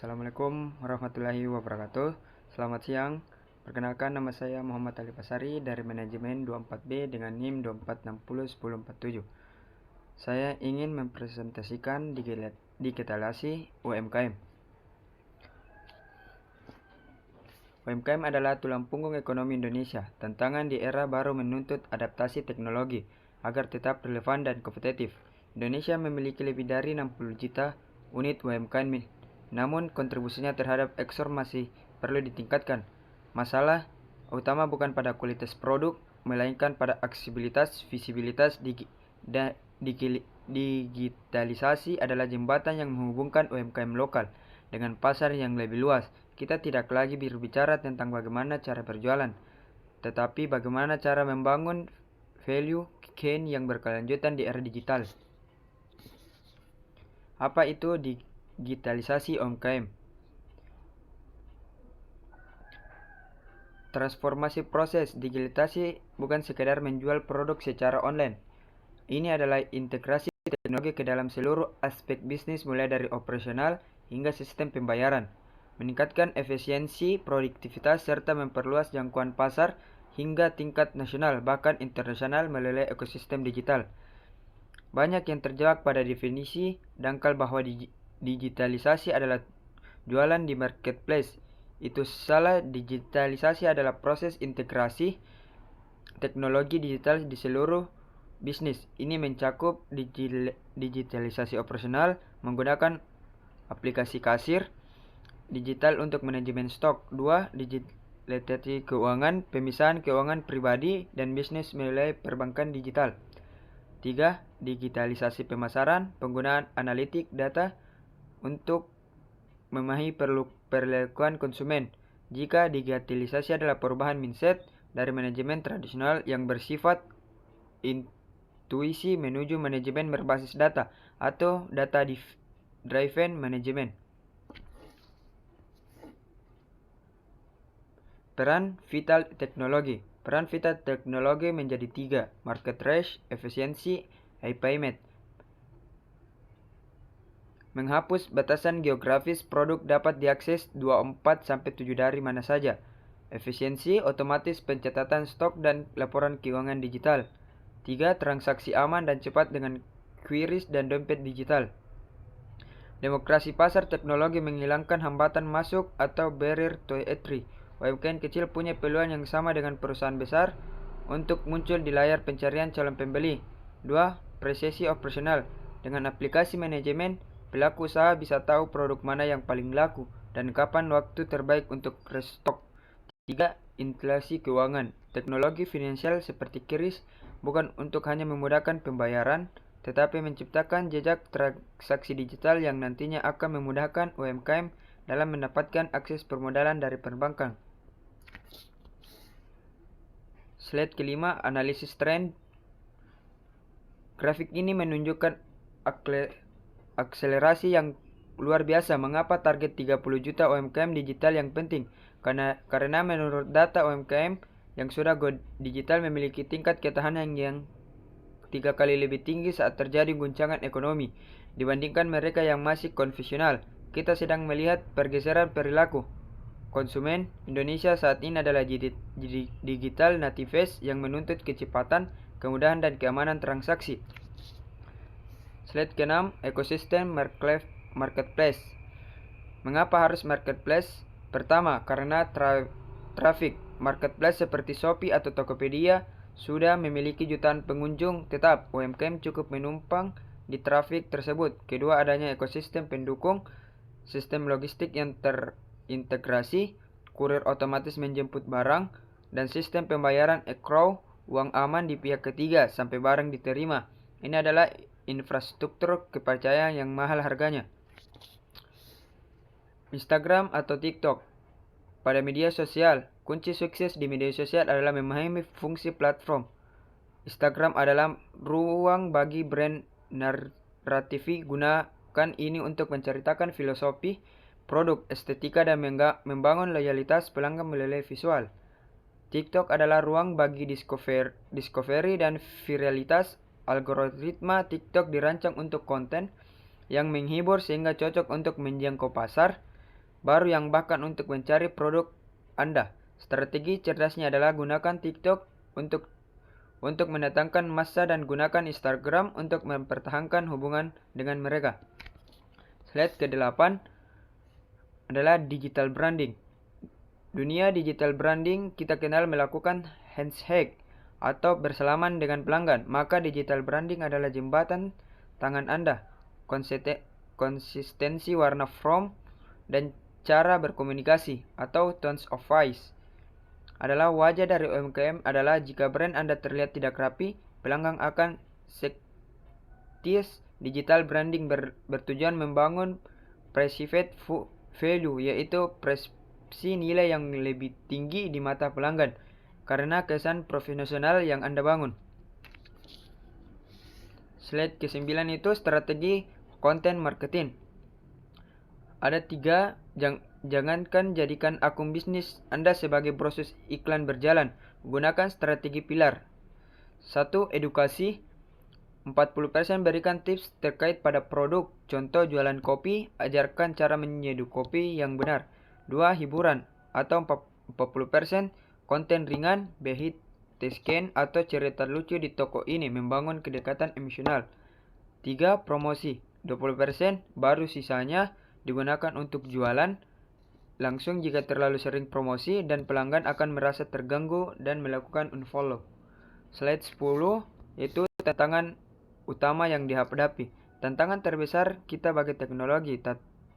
Assalamualaikum warahmatullahi wabarakatuh. Selamat siang. Perkenalkan, nama saya Muhammad Ali Pasari dari Manajemen 24B dengan NIM 24601047. Saya ingin mempresentasikan digitalisasi UMKM. UMKM adalah tulang punggung ekonomi Indonesia. Tantangan di era baru menuntut adaptasi teknologi agar tetap relevan dan kompetitif. Indonesia memiliki lebih dari 60 juta unit UMKM, namun kontribusinya terhadap ekspor masih perlu ditingkatkan. Masalah utama bukan pada kualitas produk, melainkan pada aksesibilitas, visibilitas. Digitalisasi adalah jembatan yang menghubungkan UMKM lokal dengan pasar yang lebih luas. Kita tidak lagi berbicara tentang bagaimana cara berjualan, tetapi bagaimana cara membangun value chain yang berkelanjutan di era digital. Apa itu digitalisasi UMKM? Transformasi proses digitalisasi bukan sekedar menjual produk secara online. Ini adalah integrasi teknologi ke dalam seluruh aspek bisnis, mulai dari operasional hingga sistem pembayaran, meningkatkan efisiensi, produktivitas, serta memperluas jangkauan pasar hingga tingkat nasional bahkan internasional melalui ekosistem digital. Banyak yang terjebak pada definisi dangkal bahwa digitalisasi adalah jualan di marketplace. Itu salah. Digitalisasi adalah proses integrasi teknologi digital di seluruh bisnis. Ini mencakup digitalisasi operasional menggunakan aplikasi kasir digital untuk manajemen stok. 2. Digitalisasi keuangan, pemisahan keuangan pribadi dan bisnis melalui perbankan digital. 3. Digitalisasi pemasaran, penggunaan analitik data untuk memahami perilakuan konsumen. Jika digitalisasi adalah perubahan mindset dari manajemen tradisional yang bersifat intuisi menuju manajemen berbasis data atau data-driven management. Peran vital teknologi. Peran vital teknologi menjadi 3: market reach, efisiensi, payment. Menghapus batasan geografis, produk dapat diakses 24-7 dari mana saja. Efisiensi, otomatis pencatatan stok dan laporan keuangan digital. 3. Transaksi aman dan cepat dengan QRIS dan dompet digital. Demokrasi pasar teknologi menghilangkan hambatan masuk atau barrier to entry. UMKM kecil punya peluang yang sama dengan perusahaan besar untuk muncul di layar pencarian calon pembeli. 2. Presisi operasional. Dengan aplikasi manajemen, pelaku usaha bisa tahu produk mana yang paling laku dan kapan waktu terbaik untuk restock. 3. Interaksi keuangan. Teknologi finansial seperti QRIS bukan untuk hanya memudahkan pembayaran, tetapi menciptakan jejak transaksi digital yang nantinya akan memudahkan UMKM dalam mendapatkan akses permodalan dari perbankan. Slide kelima, analisis tren. Grafik ini menunjukkan akselerasi yang luar biasa. Mengapa target 30 juta UMKM digital yang penting? Karena menurut data UMKM yang sudah go digital memiliki tingkat ketahanan yang 3 kali lebih tinggi saat terjadi guncangan ekonomi dibandingkan mereka yang masih konvensional. Kita sedang melihat pergeseran perilaku konsumen Indonesia saat ini adalah digital natives yang menuntut kecepatan, kemudahan, dan keamanan transaksi. Slide ke-6, ekosistem marketplace. Mengapa harus marketplace? Pertama, karena traffic. Marketplace seperti Shopee atau Tokopedia sudah memiliki jutaan pengunjung tetap. UMKM cukup menumpang di traffic tersebut. Kedua, adanya ekosistem pendukung, sistem logistik yang terintegrasi, kurir otomatis menjemput barang, dan sistem pembayaran escrow, uang aman di pihak ketiga sampai barang diterima. Ini adalah infrastruktur kepercayaan yang mahal harganya. Instagram atau TikTok. Pada media sosial, kunci sukses di media sosial adalah memahami fungsi platform. Instagram adalah ruang bagi brand narratifi. Gunakan ini untuk menceritakan filosofi, produk, estetika, dan membangun loyalitas pelanggan melalui visual. TikTok adalah ruang bagi discovery dan viralitas. Algoritma TikTok dirancang untuk konten yang menghibur sehingga cocok untuk menjangkau pasar baru yang bahkan untuk mencari produk Anda. Strategi cerdasnya adalah gunakan TikTok untuk mendatangkan massa dan gunakan Instagram untuk mempertahankan hubungan dengan mereka. Slide ke-8 adalah digital branding. Dunia digital branding kita kenal melakukan handshake atau bersalaman dengan pelanggan. Maka digital branding adalah jembatan tangan Anda. Konsistensi warna front dan cara berkomunikasi atau tones of voice adalah wajah dari UMKM adalah jika brand Anda terlihat tidak rapi, pelanggan akan skeptis. Digital branding bertujuan membangun perceived value, yaitu persepsi nilai yang lebih tinggi di mata pelanggan karena kesan profesional yang Anda bangun. Slide ke-9 itu strategi konten marketing. Ada 3, jangankan jadikan akun bisnis Anda sebagai proses iklan berjalan. Gunakan strategi pilar. 1. Edukasi. 40% berikan tips terkait pada produk. Contoh jualan kopi, ajarkan cara menyeduh kopi yang benar. 2. Hiburan atau 40% konten ringan, behind the scan atau cerita lucu di toko ini membangun kedekatan emosional. 3. Promosi. 20% baru sisanya digunakan untuk jualan langsung jika terlalu sering promosi dan pelanggan akan merasa terganggu dan melakukan unfollow. Slide 10 yaitu tantangan utama yang dihadapi. Tantangan terbesar kita bagi teknologi,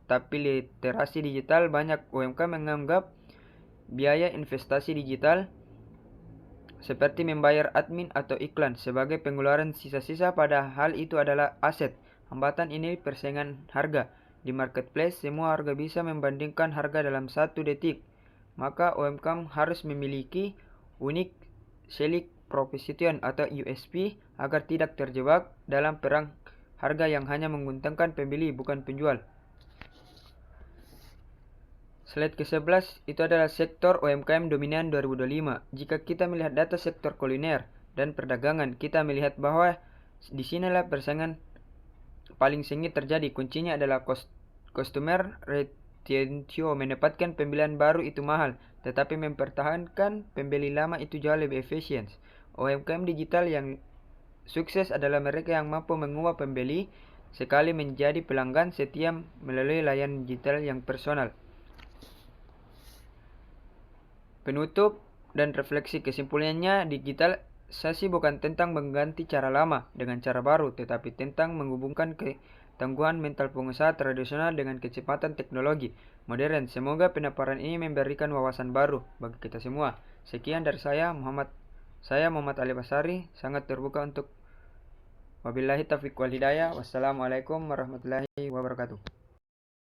tapi literasi digital. Banyak UMKM menganggap biaya investasi digital seperti membayar admin atau iklan sebagai pengeluaran sisa-sisa, padahal itu adalah aset. Hambatan ini persaingan harga. Di marketplace, semua harga bisa membandingkan harga dalam 1 detik. Maka UMKM harus memiliki unique selling proposition atau USP agar tidak terjebak dalam perang harga yang hanya menguntungkan pembeli bukan penjual. Slide ke-11 itu adalah sektor UMKM dominan 2025. Jika kita melihat data sektor kuliner dan perdagangan, kita melihat bahwa disinilah persaingan paling sengit terjadi. Kuncinya adalah customer retention. Mendapatkan pembelian baru itu mahal, tetapi mempertahankan pembeli lama itu jauh lebih efisien. UMKM digital yang sukses adalah mereka yang mampu mengubah pembeli sekali menjadi pelanggan setia melalui layanan digital yang personal. Penutup dan refleksi kesimpulannya, digitalisasi bukan tentang mengganti cara lama dengan cara baru, tetapi tentang menghubungkan ketangguhan mental pengusaha tradisional dengan kecepatan teknologi modern. Semoga pemaparan ini memberikan wawasan baru bagi kita semua. Sekian dari saya, Muhammad Ali Basari, sangat terbuka untuk wabillahi taufiq wal hidayah. Wassalamualaikum warahmatullahi wabarakatuh.